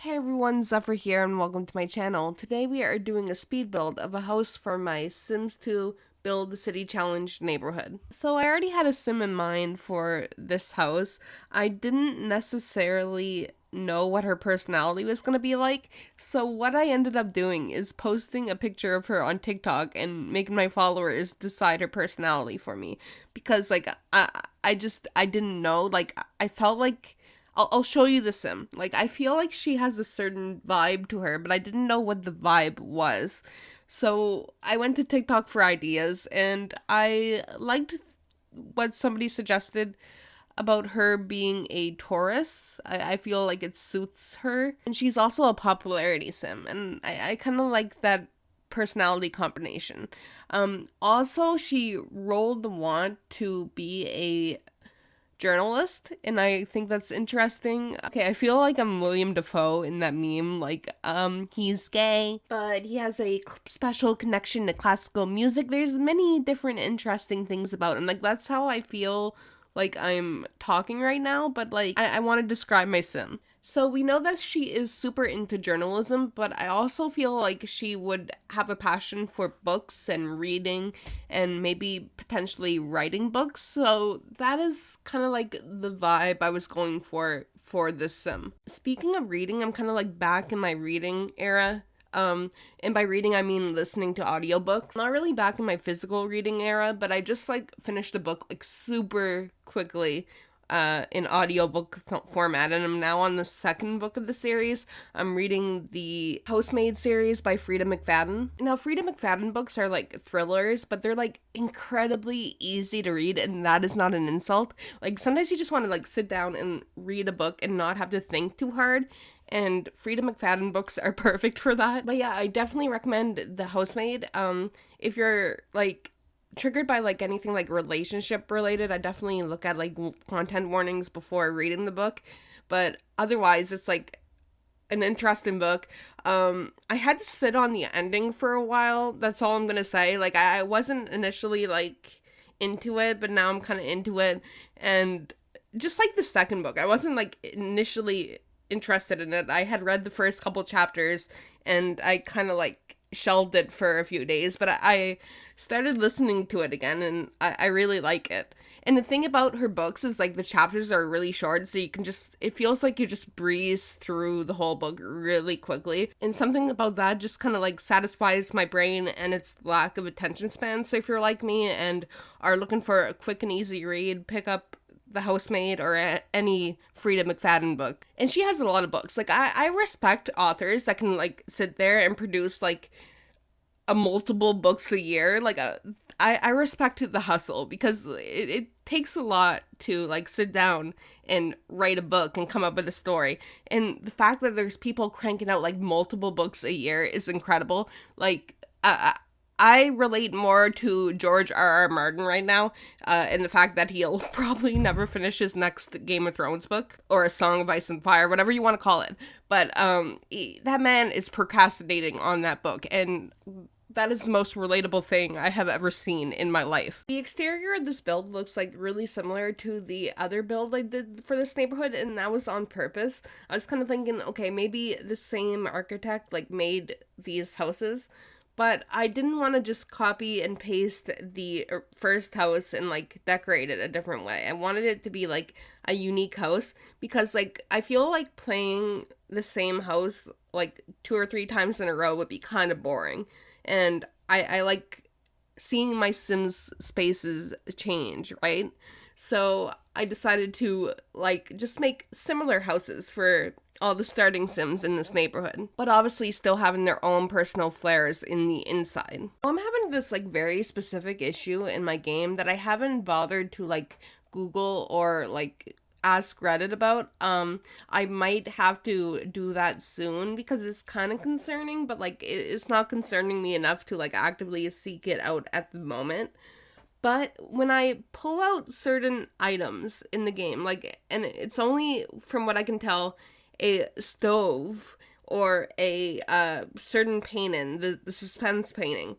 Hey everyone, Zephyr here and welcome to my channel. Today we are doing a speed build of a house for my Sims 2 Build the City Challenge neighborhood. So I already had a sim in mind for this house. I didn't necessarily know what her personality was going to be like, so what I ended up doing is posting a picture of her on TikTok and making my followers decide her personality for me. Because I didn't know, I felt like I'll show you the sim. I feel like she has a certain vibe to her, but I didn't know what the vibe was. So I went to TikTok for ideas, and I liked what somebody suggested about her being a Taurus. I feel like it suits her. And she's also a popularity sim, and I kind of like that personality combination. Also, she rolled the want to be a journalist, and I think that's interesting. Okay, I feel like I'm William Dafoe in that meme, he's gay, but he has a special connection to classical music. There's many different interesting things about him. That's how I feel like I'm talking right now, but I want to describe my sim. So we know that she is super into journalism, but I also feel like she would have a passion for books and reading and maybe potentially writing books. So that is kind of like the vibe I was going for this sim. Speaking of reading, I'm kind of like back in my reading era. And by reading, I mean listening to audiobooks. Not really back in my physical reading era, but I just finished a book super quickly in audiobook format, and I'm now on the second book of the series. I'm reading the Housemaid series by Frida McFadden. Now, Frida McFadden books are thrillers, but they're incredibly easy to read, and that is not an insult. Sometimes you just want to sit down and read a book and not have to think too hard, and Frida McFadden books are perfect for that. But yeah, I definitely recommend The Housemaid. If you're triggered by anything relationship related, I definitely look at content warnings before reading the book. But otherwise, it's an interesting book. I had to sit on the ending for a while. That's all I'm gonna say. I wasn't initially into it, but now I'm kind of into it. And just like the second book, I wasn't initially interested in it. I had read the first couple chapters and I kind of shelved it for a few days, but I started listening to it again, and I really like it. And the thing about her books is the chapters are really short, so you can it feels like you just breeze through the whole book really quickly. And something about that just kind of satisfies my brain and its lack of attention span. So if you're like me and are looking for a quick and easy read, pick up The Housemaid or any Frida McFadden book. And she has a lot of books. I respect authors that can sit there and produce a multiple books a year. I respect the hustle, because it takes a lot to sit down and write a book and come up with a story. And the fact that there's people cranking out multiple books a year is incredible. I relate more to George R.R. Martin right now, and the fact that he'll probably never finish his next Game of Thrones book, or A Song of Ice and Fire, whatever you want to call it. But that man is procrastinating on that book, and that is the most relatable thing I have ever seen in my life. The exterior of this build looks really similar to the other build I did for this neighborhood, and that was on purpose. I was kind of thinking, okay, maybe the same architect made these houses, but I didn't want to just copy and paste the first house and decorate it a different way. I wanted it to be a unique house, because I feel playing the same house 2 or 3 times in a row would be kind of boring. And I like seeing my Sims spaces change, right? So I decided to just make similar houses for all the starting Sims in this neighborhood, but obviously still having their own personal flares in the inside. I'm having this very specific issue in my game that I haven't bothered to Google or ask Reddit about. I might have to do that soon, because it's kind of concerning, but it's not concerning me enough to actively seek it out at the moment. But when I pull out certain items in the game, and it's only, from what I can tell, a stove or a certain painting, the suspense painting,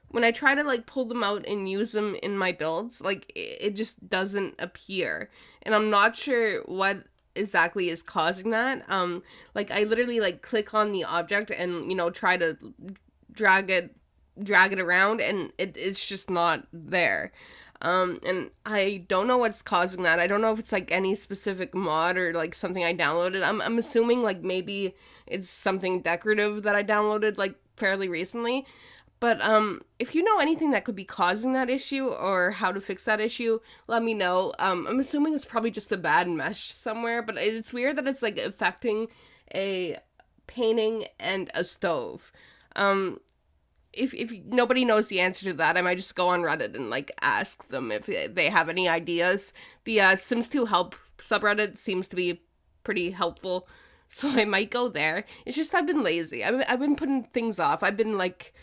when I try to pull them out and use them in my builds, it just doesn't appear. And I'm not sure what exactly is causing that. Like I literally like click on the object and, try to drag it around, and it's just not there. And I don't know what's causing that. I don't know if it's like any specific mod or like something I downloaded. I'm assuming like maybe it's something decorative that I downloaded like fairly recently. But if you know anything that could be causing that issue or how to fix that issue, let me know. I'm assuming it's probably just a bad mesh somewhere, but it's weird that it's like affecting a painting and a stove. Um, if nobody knows the answer to that, I might just go on Reddit and like ask them if they have any ideas. The Sims 2 help subreddit seems to be pretty helpful, so I might go there. It's just I've been lazy. I've been putting things off. I've been like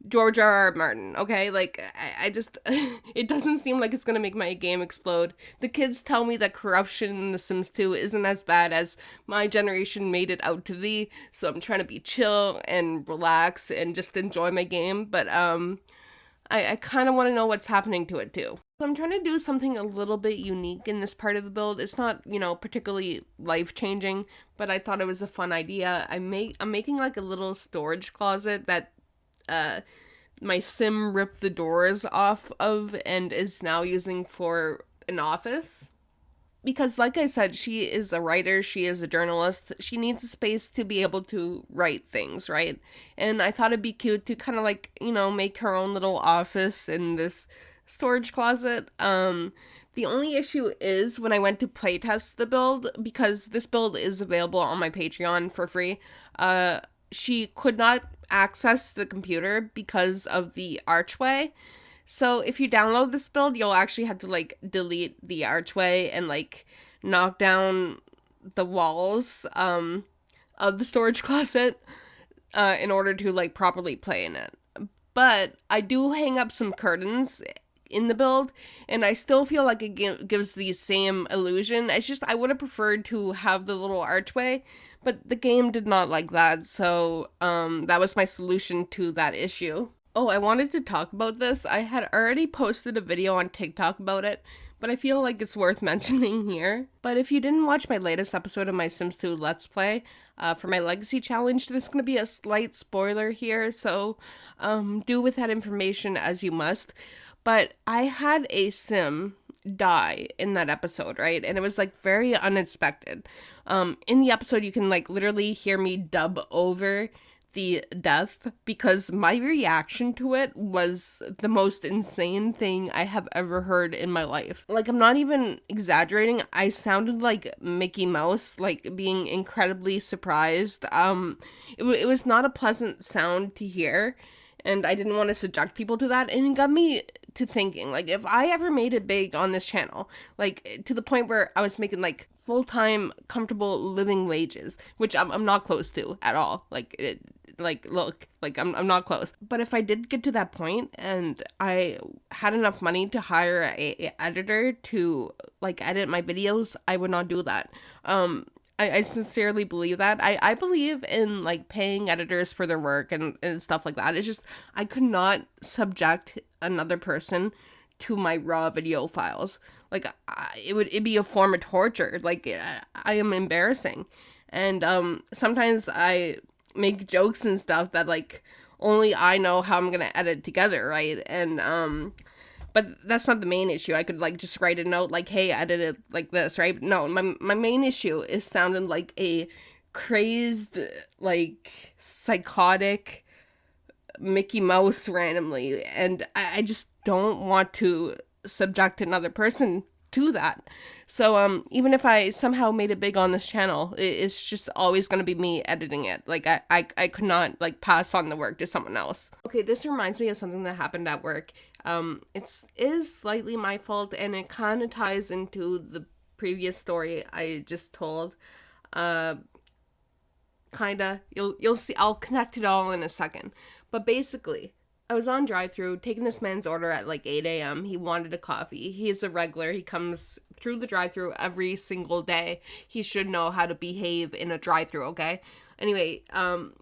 George R.R. Martin, okay? Like, I just, it doesn't seem like it's gonna make my game explode. The kids tell me that corruption in The Sims 2 isn't as bad as my generation made it out to be, so I'm trying to be chill and relax and just enjoy my game, but, I kind of want to know what's happening to it, too. So I'm trying to do something a little bit unique in this part of the build. It's not, particularly life-changing, but I thought it was a fun idea. I'm making, like, a little storage closet that my sim ripped the doors off of and is now using for an office. Because like I said, she is a writer, she is a journalist, she needs a space to be able to write things, right? And I thought it'd be cute to kind of like, make her own little office in this storage closet. The only issue is when I went to playtest the build, because this build is available on my Patreon for free, she could not access the computer because of the archway. So if you download this build, you'll actually have to like delete the archway and like knock down the walls of the storage closet in order to like properly play in it. But I do hang up some curtains in the build, and I still feel like it gives the same illusion. It's just I would have preferred to have the little archway, but the game did not like that, so that was my solution to that issue. Oh, I wanted to talk about this. I had already posted a video on TikTok about it, but I feel like it's worth mentioning here. But if you didn't watch my latest episode of my Sims 2 Let's Play, for my Legacy Challenge, there's going to be a slight spoiler here, so do with that information as you must. But I had a sim die in that episode, right? And it was like very unexpected. In the episode, you can like literally hear me dub over the death because my reaction to it was the most insane thing I have ever heard in my life. Like, I'm not even exaggerating. I sounded like Mickey Mouse, like being incredibly surprised. It was not a pleasant sound to hear, and I didn't want to subject people to that, and it got me to thinking, like, if I ever made it big on this channel, like, to the point where I was making, like, full-time, comfortable living wages, which I'm not close to at all, look, I'm not close. But if I did get to that point and I had enough money to hire a editor to, like, edit my videos, I would not do that. I sincerely believe that. I believe in, like, paying editors for their work and stuff like that. It's just, I could not subject another person to my raw video files. Like, it'd be a form of torture. Like, I am embarrassing. And, sometimes I make jokes and stuff that, like, only I know how I'm gonna edit together, right? And, but that's not the main issue. I could, like, just write a note, like, hey, edit it like this, right? No, my main issue is sounding like a crazed, like, psychotic Mickey Mouse randomly. And I just don't want to subject another person to that. So, even if I somehow made it big on this channel, it's just always going to be me editing it. Like, I could not, like, pass on the work to someone else. Okay, this reminds me of something that happened at work. It is slightly my fault, and it kind of ties into the previous story I just told. Kinda. You'll see. I'll connect it all in a second. But basically, I was on drive-thru taking this man's order at like 8 a.m. He wanted a coffee. He's a regular. He comes through the drive-thru every single day. He should know how to behave in a drive-thru, okay? Anyway,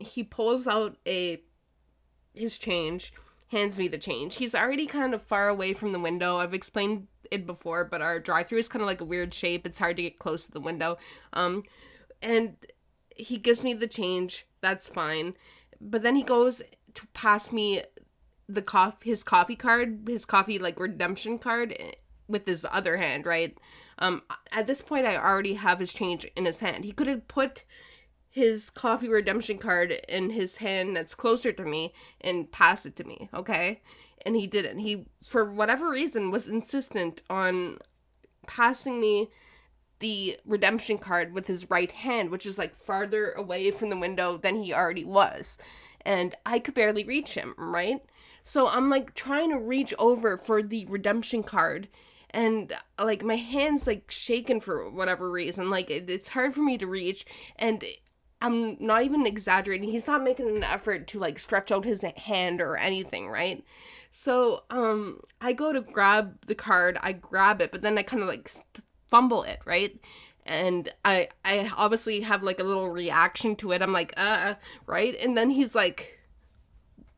he pulls out his change. hands me the change. He's already kind of far away from the window. I've explained it before, but our drive-through is kind of like a weird shape. It's hard to get close to the window. And he gives me the change. That's fine. But then he goes to pass me his coffee card, his coffee like redemption card with his other hand, right? At this point, I already have his change in his hand. He could have put his coffee redemption card in his hand that's closer to me and pass it to me, okay? And he didn't. He, for whatever reason, was insistent on passing me the redemption card with his right hand, which is like farther away from the window than he already was. And I could barely reach him, right? So I'm like trying to reach over for the redemption card, and like my hand's like shaking for whatever reason. Like it's hard for me to reach, and I'm not even exaggerating. He's not making an effort to like stretch out his hand or anything, right? So I go to grab the card, I grab it, but then I kind of like fumble it, right? And I obviously have like a little reaction to it. I'm like, right? And then he's like,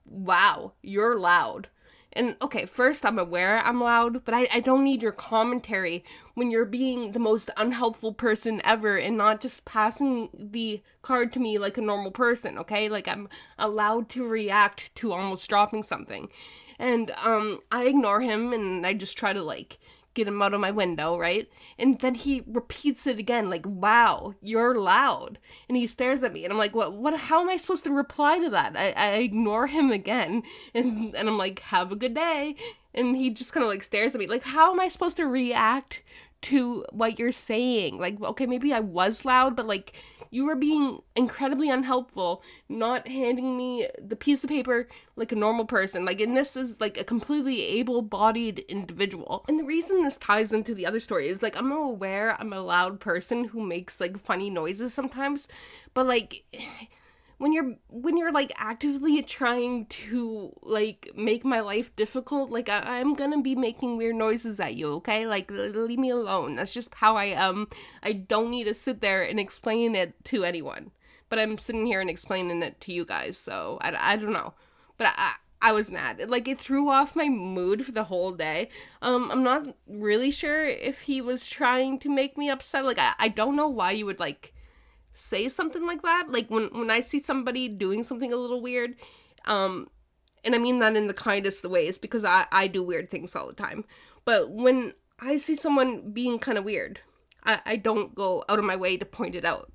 wow, you're loud. And okay, first I'm aware I'm loud, but I don't need your commentary when you're being the most unhelpful person ever and not just passing the card to me like a normal person, okay? Like I'm allowed to react to almost dropping something. And I ignore him and I just try to like get him out of my window, right? And then he repeats it again, like, wow, you're loud. And he stares at me and I'm like, what, how am I supposed to reply to that? I ignore him again and I'm like, have a good day. And he just kind of like stares at me, like, how am I supposed to react to what you're saying? Like, okay, maybe I was loud, but like, you were being incredibly unhelpful, not handing me the piece of paper like a normal person. Like, and this is like a completely able-bodied individual. And the reason this ties into the other story is like, I'm aware I'm a loud person who makes like funny noises sometimes, but like, when you're like actively trying to like make my life difficult, like I'm gonna be making weird noises at you, okay? Like leave me alone. That's just how I am. I don't need to sit there and explain it to anyone, but I'm sitting here and explaining it to you guys, so I don't know. But I was mad. Like, it threw off my mood for the whole day. I'm not really sure if he was trying to make me upset. Like, I don't know why you would like say something like that. Like when I see somebody doing something a little weird, and I mean that in the kindest of ways, because I do weird things all the time, but when I see someone being kind of weird, I don't go out of my way to point it out.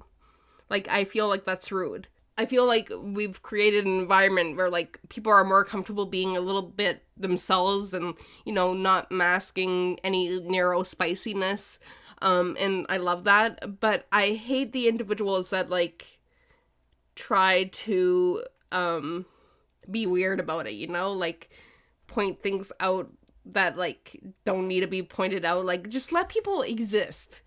Like, I feel like that's rude. I feel like we've created an environment where like people are more comfortable being a little bit themselves and, you know, not masking any narrow spiciness. And I love that, but I hate the individuals that, like, try to, be weird about it, you know? Like, point things out that, like, don't need to be pointed out. Like, just let people exist.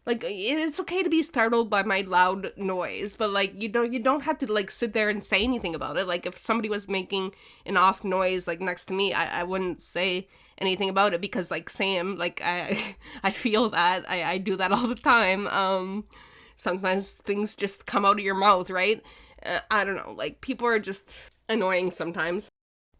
Like, it's okay to be startled by my loud noise, but, like, you don't have to, like, sit there and say anything about it. Like, if somebody was making an off noise, like, next to me, I wouldn't say anything about it, because like Sam, like I feel that I do that all the time. Sometimes things just come out of your mouth, right? I don't know, like people are just annoying sometimes.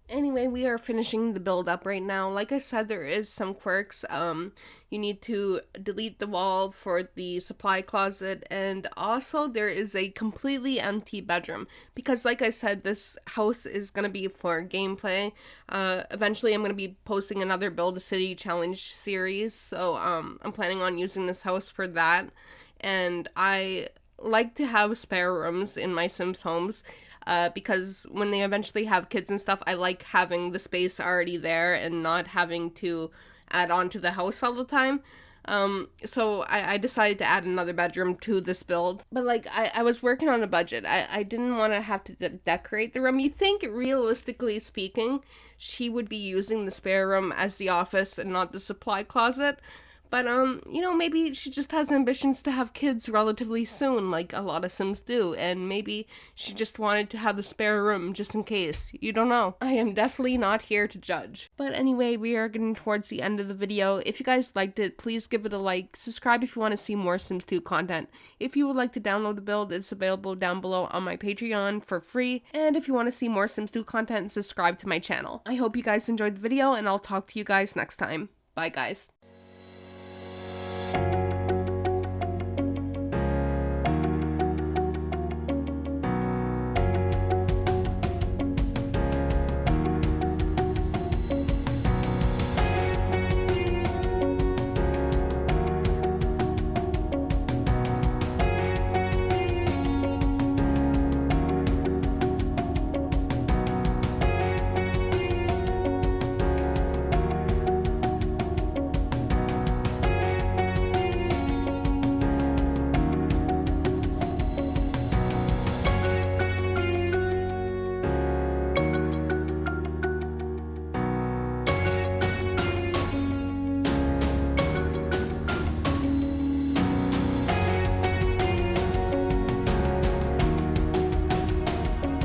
Anyway, we are finishing the build up right now. Like I said, there is some quirks. You need to delete the wall for the supply closet, and also there is a completely empty bedroom, because like I said, this house is going to be for gameplay. Eventually I'm going to be posting another Build a City challenge series, so I'm planning on using this house for that. And I like to have spare rooms in my Sims homes, because when they eventually have kids and stuff, I like having the space already there and not having to add on to the house all the time. So I decided to add another bedroom to this build. But like, I was working on a budget. I didn't want to have to decorate the room. You think, realistically speaking, she would be using the spare room as the office and not the supply closet. But, you know, maybe she just has ambitions to have kids relatively soon, like a lot of Sims do, and maybe she just wanted to have the spare room just in case. You don't know. I am definitely not here to judge. But anyway, we are getting towards the end of the video. If you guys liked it, please give it a like. Subscribe if you want to see more Sims 2 content. If you would like to download the build, it's available down below on my Patreon for free. And if you want to see more Sims 2 content, subscribe to my channel. I hope you guys enjoyed the video, and I'll talk to you guys next time. Bye, guys.